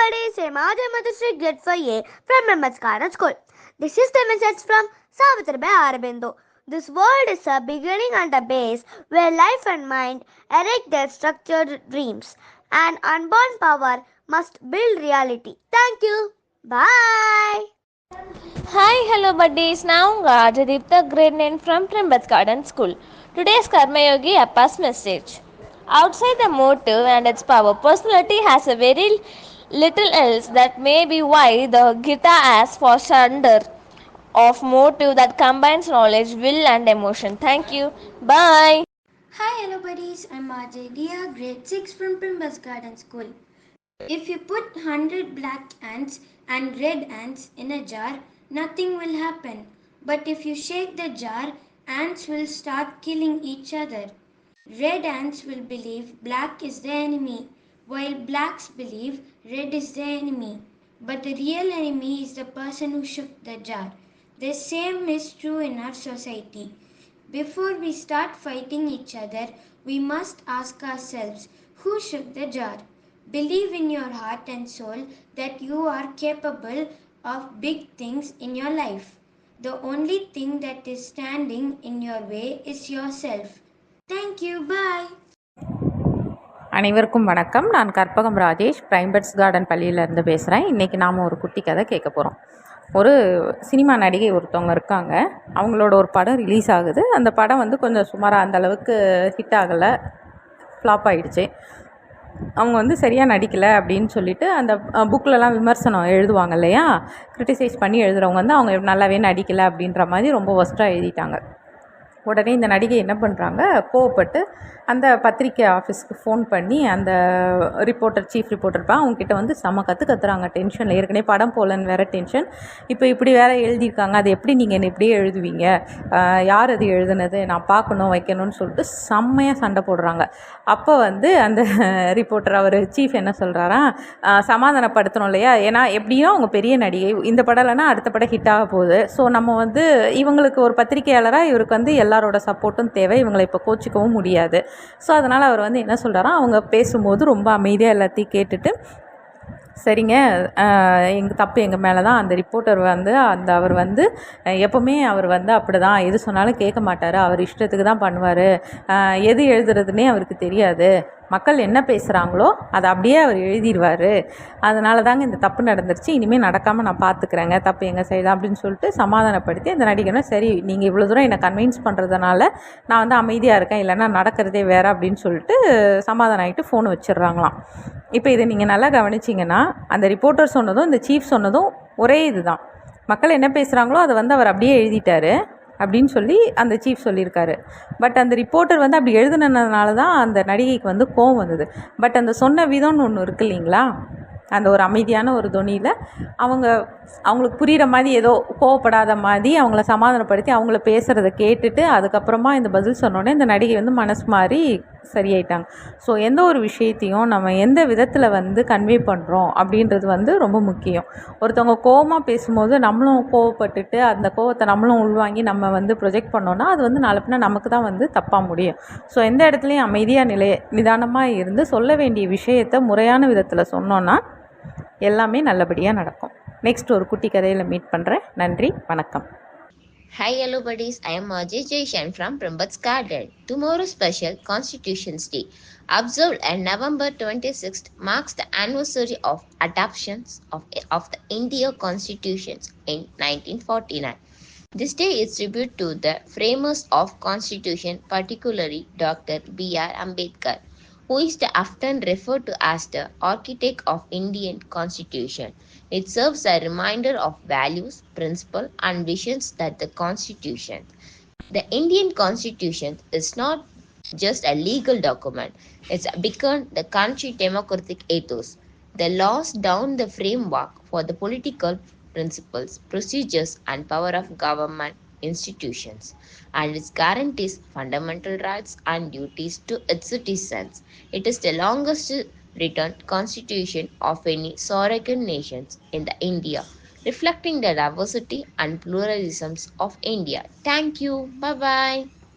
buddies, I'm Ajay Madhusri, grade 5A from Brahmas Garden School. This is the message from Savitribai Aurobindo. This world is a beginning and a base where life and mind erect their structured dreams, and unborn power must build reality. Thank you. Bye. Hi, hello buddies. Now Ajadipta, grade 9 from Primbats Garden School. Today's Karma Yogi Appa's message. Outside the motive and its power, personality has a very little else. That may be why the Gita asks for surrender of motive that combines knowledge, will and emotion. Thank you. Bye. Hi, hello buddies. I'm Ajay Dia, grade 6 from Primbats Garden School. If you put 100 black ants and red ants in a jar, nothing will happen. But if you shake the jar, ants will start killing each other. Red ants will believe black is the enemy, while blacks believe red is the enemy. But the real enemy is the person who shook the jar. The same is true in our society. Before we start fighting each other, we must ask ourselves, who shook the jar? Believe in your heart and soul that you are capable of big things in your life. The only thing that is standing in your way is yourself. Thank you. Bye. அனைவருக்கும் வணக்கம். நான் Karpagam Rajesh, பிரைம்பர்ட்ஸ் garden பள்ளியிலேருந்து பேசுகிறேன். இன்றைக்கி நாம் ஒரு குட்டி கதை கேட்க போகிறோம். ஒரு சினிமா நடிகை ஒருத்தவங்க இருக்காங்க. அவங்களோட ஒரு படம் ரிலீஸ் ஆகுது. அந்த படம் வந்து கொஞ்சம் சுமாராக அந்தளவுக்கு ஹிட் ஆகலை, ஃப்ளாப் ஆகிடுச்சு. அவங்க வந்து சரியாக நடிக்கலை அப்படின்னு சொல்லிட்டு அந்த புக்கிலலாம் விமர்சனம் எழுதுவாங்க இல்லையா, கிரிட்டிசைஸ் பண்ணி எழுதுகிறவங்க வந்து அவங்க நல்லாவே நடிக்கலை அப்படின்ற மாதிரி ரொம்ப ஒஸ்ட்டாக எழுதிட்டாங்க. உடனே இந்த நடிகை என்ன பண்ணுறாங்க, கோவப்பட்டு அந்த பத்திரிக்கை ஆஃபீஸ்க்கு ஃபோன் பண்ணி அந்த ரிப்போர்ட்டர், சீஃப் ரிப்போர்ட்டர் அவங்கக்கிட்ட வந்து செம்ம கற்றுறாங்க. டென்ஷனில் ஏற்கனவே படம் போலன்னு வேறு டென்ஷன், இப்போ இப்படி வேறு எழுதியிருக்காங்க, அது எப்படி நீங்கள் என்ன இப்படியே எழுதுவீங்க, யார் அது எழுதுனது, நான் பார்க்கணும் வைக்கணும்னு சொல்லிட்டு செம்மையாக சண்டை போடுறாங்க. அப்போ வந்து அந்த ரிப்போர்ட்டர் அவர் சீஃப் என்ன சொல்கிறாரா, சமாதானப்படுத்தணும் இல்லையா, ஏன்னா எப்படியும் அவங்க பெரிய நடிகை, இந்த படம் இல்லைன்னா அடுத்த படம் ஹிட் ஆக போகுது. ஸோ நம்ம வந்து இவங்களுக்கு ஒரு பத்திரிகையாளராக இவருக்கு வந்து எல்லாரோட சப்போர்ட்டும் தேவை, இவங்களை இப்போ கோச்சிக்கவும் முடியாது. ஸோ அதனால் அவர் வந்து என்ன சொல்கிறாரா, அவங்க பேசும்போது ரொம்ப அமைதியாக எல்லாத்தையும் கேட்டுட்டு, சரிங்க, எங்கள் தப்பு எங்கள் மேலே தான். அந்த ரிப்போர்ட்டர் வந்து அவர் வந்து எப்போவுமே அவர் வந்து அப்படி தான், எது சொன்னாலும் கேட்க மாட்டார், அவர் இஷ்டத்துக்கு தான் பண்ணுவார், எது எழுதுறதுனே அவருக்கு தெரியாது, மக்கள் என்ன பேசுகிறாங்களோ அதை அப்படியே அவர் எழுதிடுவார், அதனால தாங்க இந்த தப்பு நடந்துருச்சு, இனிமேல் நடக்காமல் நான் பார்த்துக்கிறேங்க, தப்பு எங்கள் சைடு அப்படின்னு சொல்லிட்டு சமாதானப்படுத்தி அந்த நடிகனை, சரி நீங்கள் இவ்வளோ தூரம் என்னை கன்வின்ஸ் பண்ணுறதுனால நான் வந்து அமைதியாக இருக்கேன், இல்லைன்னா நடக்கிறதே வேறு அப்படின்னு சொல்லிட்டு சமாதானம் ஆகிட்டு ஃபோன் வச்சிடுறாங்களாம். இப்போ இதை நீங்கள் நல்லா கவனிச்சிங்கன்னா, அந்த ரிப்போர்ட்டர் சொன்னதும் இந்த சீஃப் சொன்னதும் ஒரே இது தான். மக்கள் என்ன பேசுகிறாங்களோ அதை வந்து அவர் அப்படியே எழுதிட்டார் அப்படின்னு சொல்லி அந்த சீஃப் சொல்லியிருக்காரு. பட் அந்த ரிப்போர்ட்டர் வந்து அப்படி எழுதுனதுனால தான் அந்த நடிகைக்கு வந்து கோவம் வந்தது. பட் அந்த சொன்ன விதம்னு ஒன்று இருக்குது இல்லைங்களா, அந்த ஒரு அமைதியான ஒரு தொனியில் அவங்களுக்கு புரிகிற மாதிரி, ஏதோ கோவப்படாத மாதிரி அவங்கள சமாதானப்படுத்தி அவங்கள பேசுகிறத கேட்டுட்டு அதுக்கப்புறமா இந்த பதில் சொன்னோன்னே இந்த நடிகை வந்து மனசு மாறி சரியாயிட்டாங்க. ஸோ எந்த ஒரு விஷயத்தையும் நம்ம எந்த விதத்தில் வந்து கன்வே பண்ணுறோம் அப்படின்றது வந்து ரொம்ப முக்கியம். ஒருத்தவங்க கோவமாக பேசும்போது நம்மளும் கோவப்பட்டுட்டு அந்த கோவத்தை நம்மளும் உள்வாங்கி நம்ம வந்து ப்ரொஜெக்ட் பண்ணோன்னா அது வந்து நாளைப்பின்னா நமக்கு தான் வந்து தப்பாக முடியும். ஸோ எந்த இடத்துலையும் அமைதியாக நிதானமாக இருந்து சொல்ல வேண்டிய விஷயத்தை முறையான விதத்தில் சொன்னோன்னா எல்லாமே நல்லபடியாக நடக்கும். நெக்ஸ்ட் ஒரு குட்டி கதையில் மீட் பண்ணுறேன். நன்றி, வணக்கம். Hi, hello buddies. I am Ajay Jaishan from Primbats Garden. Tomorrow's special Constitution's Day, observed on November 26th, marks the anniversary of adoptions of the India Constitution in 1949. This day is tribute to the framers of Constitution, particularly Dr. B.R. Ambedkar, who is often referred to as the architect of Indian Constitution. It serves a reminder of values, principles, and visions that the Constitution. The Indian Constitution is not just a legal document, it's become the country's democratic ethos. The laws down the framework for the political principles, procedures, and power of government institutions, and it guarantees fundamental rights and duties to its citizens. It is the longest written constitution of any sovereign nations in the India, reflecting the diversity and pluralisms of India. Thank you. Bye-bye.